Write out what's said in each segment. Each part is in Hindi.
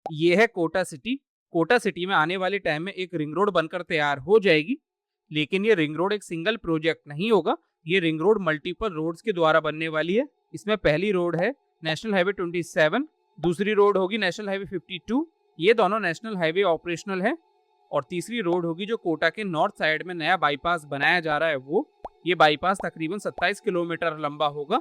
ये है कोटा सिटी। कोटा सिटी में आने वाले टाइम में एक रिंग रोड बनकर तैयार हो जाएगी, लेकिन ये रिंग रोड एक सिंगल प्रोजेक्ट नहीं होगा। ये रिंग रोड मल्टीपल रोड्स के द्वारा बनने वाली है। इसमें पहली रोड है नेशनल हाईवे 27, दूसरी रोड होगी नेशनल हाईवे 52। ये दोनों नेशनल हाईवे ऑपरेशनल है। और तीसरी रोड होगी जो कोटा के नॉर्थ साइड में नया बाईपास बनाया जा रहा है वो। ये बाईपास तकरीबन 27 किलोमीटर लंबा होगा।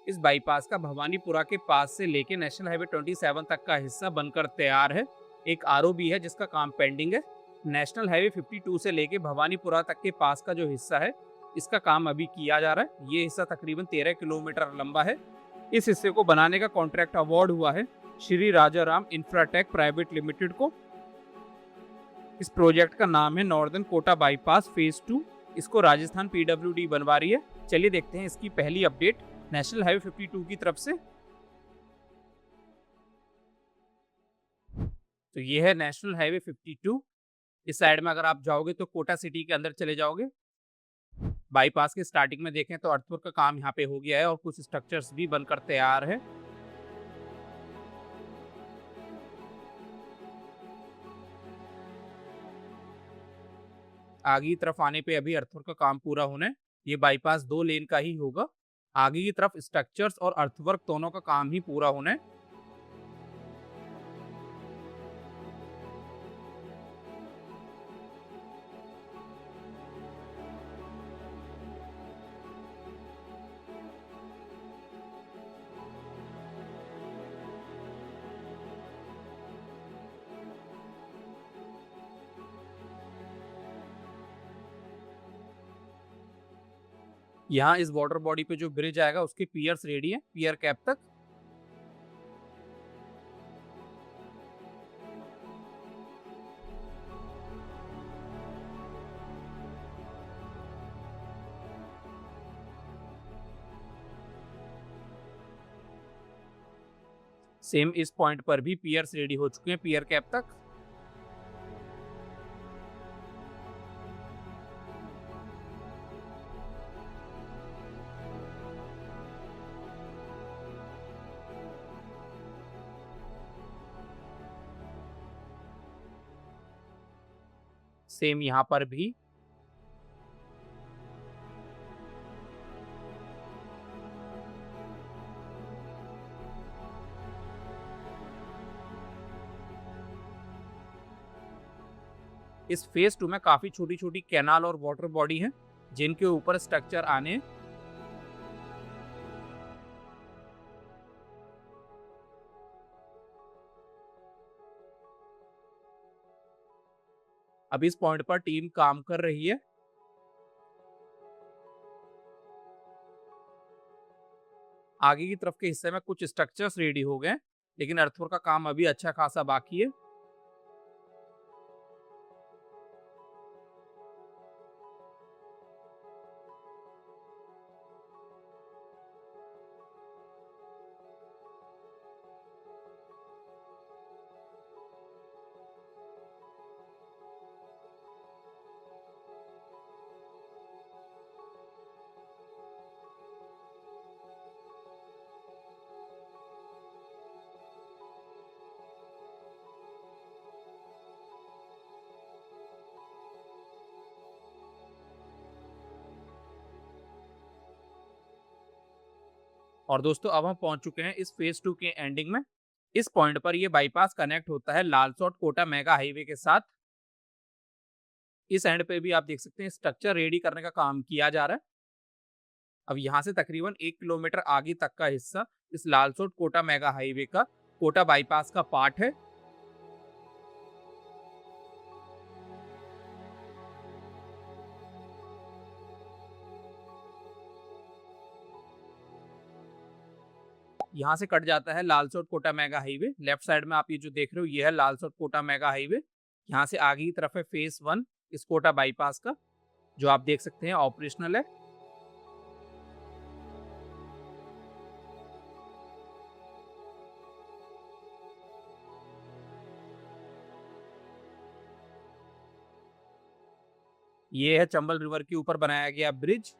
इस बाईपास का भवानीपुरा के पास से लेके नेशनल हाईवे 27 तक का हिस्सा बनकर तैयार है। एक आरओबी है जिसका काम पेंडिंग है। नेशनल हाईवे 52 से लेके भवानीपुरा तक के पास का जो हिस्सा है, इसका काम अभी किया जा रहा है। ये हिस्सा तकरीबन 13 किलोमीटर लंबा है। इस हिस्से को बनाने का कॉन्ट्रैक्ट अवार्ड हुआ है Shri Rajaram Infratech private limited को। इस प्रोजेक्ट का नाम है नॉर्दर्न कोटा बाईपास फेज 2। इसको राजस्थान पीडब्ल्यूडी बनवा रही है। चलिए देखते हैं इसकी पहली अपडेट नेशनल हाईवे 52 की तरफ से। तो ये है नेशनल हाईवे 52। इस साइड में अगर आप जाओगे तो कोटा सिटी के अंदर चले जाओगे। बाईपास के स्टार्टिंग में देखें तो अर्थवर्क का काम यहाँ पे हो गया है और कुछ स्ट्रक्चर्स भी बनकर तैयार है। आगे की तरफ आने पे अभी अर्थवर्क का काम पूरा होना है। ये बाईपास 2 लेन का ही होगा। आगे की तरफ स्ट्रक्चर्स और अर्थवर्क दोनों का काम ही पूरा होना है। यहाँ इस वाटर बॉडी पे जो ब्रिज आएगा उसके पियर्स रेडी है पियर कैप तक। सेम इस पॉइंट पर भी पियर्स रेडी हो चुके हैं पियर कैप तक। सेम यहाँ पर भी। इस फेज 2 में काफी छोटी छोटी कैनाल और वाटर बॉडी है जिनके ऊपर स्ट्रक्चर आने। अब इस पॉइंट पर टीम काम कर रही है। आगे की तरफ के हिस्से में कुछ स्ट्रक्चर्स रेडी हो गए, लेकिन अर्थवर्क का काम अभी अच्छा खासा बाकी है। और दोस्तों अब हम पहुंच चुके हैं इस फेज 2 के एंडिंग में। इस पॉइंट पर ये बाईपास कनेक्ट होता है लालसोट कोटा मेगा हाईवे के साथ। इस एंड पे भी आप देख सकते हैं स्ट्रक्चर रेडी करने का काम किया जा रहा है। अब यहाँ से तकरीबन 1 किलोमीटर आगे तक का हिस्सा इस लालसोट कोटा मेगा हाईवे का कोटा बाईपास का पार्ट है। यहाँ से कट जाता है Lalsot Kota mega highway. Left side में आप ये जो देख रहे हो ये है लालसोट कोटा मेगा हाईवे। यहाँ से आगे की तरफ है फेज 1 इस कोटा बाईपास का, जो आप देख सकते हैं ऑपरेशनल है। ये है चंबल रिवर के ऊपर बनाया गया ब्रिज।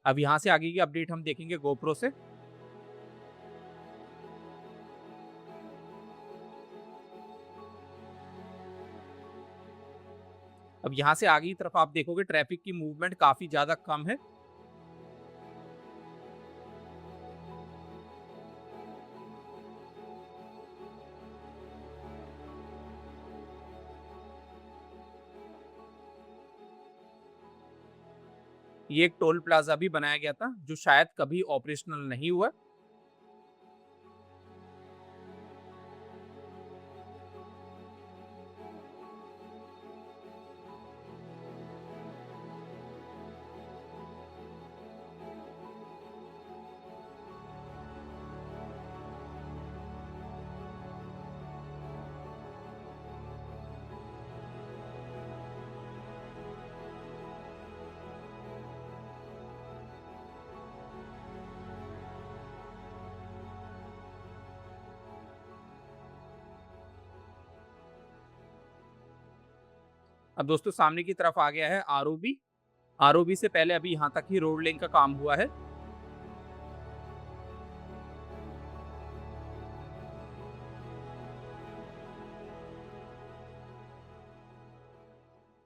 अब यहाँ से आगे की अपडेट हम देखेंगे गोप्रो से। अब यहाँ से आगे की तरफ आप देखोगे ट्रैफिक की मूवमेंट काफी ज्यादा कम है। ये एक टोल प्लाजा भी बनाया गया था जो शायद कभी ऑपरेशनल नहीं हुआ। अब दोस्तों सामने की तरफ आ गया है आरओबी। आरओबी से पहले अभी यहाँ तक ही रोड लिंक का काम हुआ है।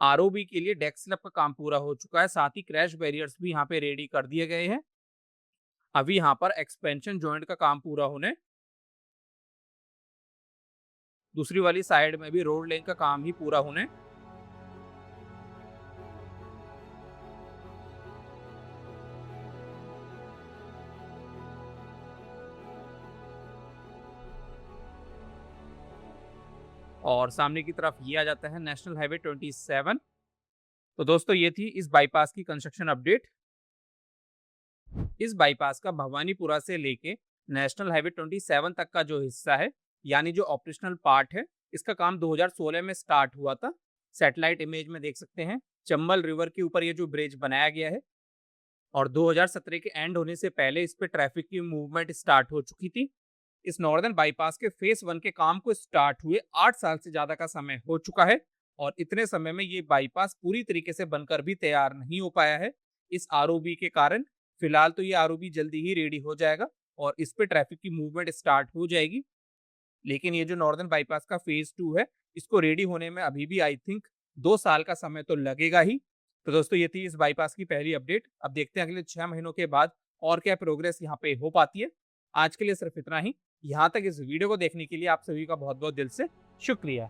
आरओबी के लिए डेक स्लैब का काम पूरा हो चुका है, साथ ही क्रैश बैरियर्स भी यहाँ पे रेडी कर दिए गए हैं। अभी यहाँ पर एक्सपेंशन जॉइंट का काम पूरा होने, दूसरी वाली साइड में भी रोड लिंक का काम ही पूरा होने। और सामने की तरफ ये आ जाता है नेशनल हाईवे 27। तो दोस्तों ये थी इस बाईपास की कंस्ट्रक्शन अपडेट। इस बाईपास का भवानीपुरा से लेके नेशनल हाईवे 27 तक का जो हिस्सा है, यानी जो ऑपरेशनल पार्ट है, इसका काम 2016 में स्टार्ट हुआ था। सैटेलाइट इमेज में देख सकते हैं चंबल रिवर के ऊपर ये जो ब्रिज बनाया गया है, और 2017 के एंड होने से पहले इस पे ट्रैफिक की मूवमेंट स्टार्ट हो चुकी थी। इस नॉर्दर्न बाईपास के फेज 1 के काम को स्टार्ट हुए 8 साल से ज्यादा का समय हो चुका है, और इतने समय में ये बाईपास पूरी तरीके से बनकर भी तैयार नहीं हो पाया है इस आरओबी के कारण। फिलहाल तो ये आरओबी जल्दी ही रेडी हो जाएगा और इस पे ट्रैफिक की मूवमेंट स्टार्ट हो जाएगी। लेकिन ये जो नॉर्दर्न बाईपास का फेज 2 है, इसको रेडी होने में अभी भी आई थिंक 2 साल का समय तो लगेगा ही। तो दोस्तों ये थी इस बाईपास की पहली अपडेट। अब देखते हैं अगले 6 महीनों के बाद और क्या प्रोग्रेस यहाँ पे हो पाती है। आज के लिए सिर्फ इतना ही। यहाँ तक इस वीडियो को देखने के लिए आप सभी का बहुत बहुत दिल से शुक्रिया।